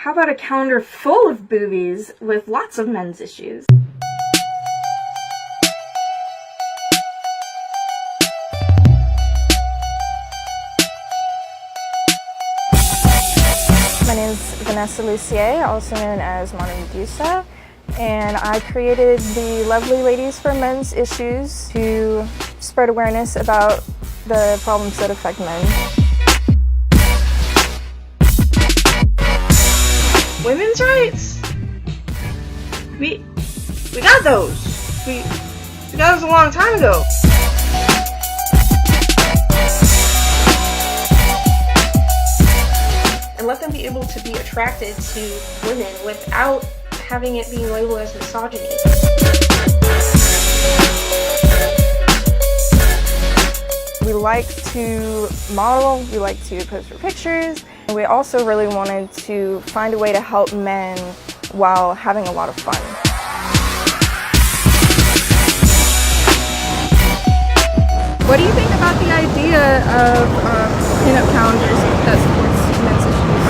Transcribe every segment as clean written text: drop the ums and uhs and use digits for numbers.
How about a calendar full of boobies with lots of men's issues? My name is Vanessa Lucier, also known as Mona Medusa, and I created the Lovely Ladies for Men's Issues to spread awareness about the problems that affect men. Women's rights? We got those. We got those a long time ago. And let them be able to be attracted to women without having it being labeled as misogyny. We like to model, we like to pose for pictures, and we also really wanted to find a way to help men while having a lot of fun. What do you think about the idea of pinup calendars that supports men's issues?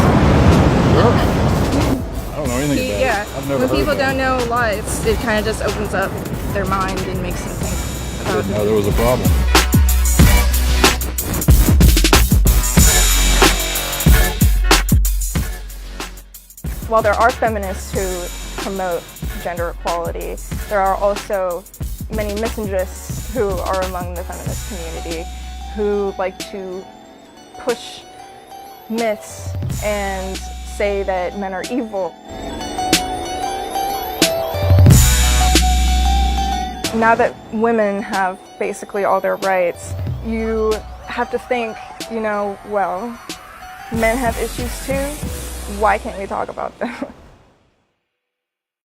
I don't know anything about Yeah, it. I've never when heard people about don't it. know a lot, it kind of just opens up their mind and makes them think I about didn't know there was a problem. While there are feminists who promote gender equality, there are also many misogynists who are among the feminist community who like to push myths and say that men are evil. Now that women have basically all their rights, you have to think, well, men have issues too. Why can't we talk about them?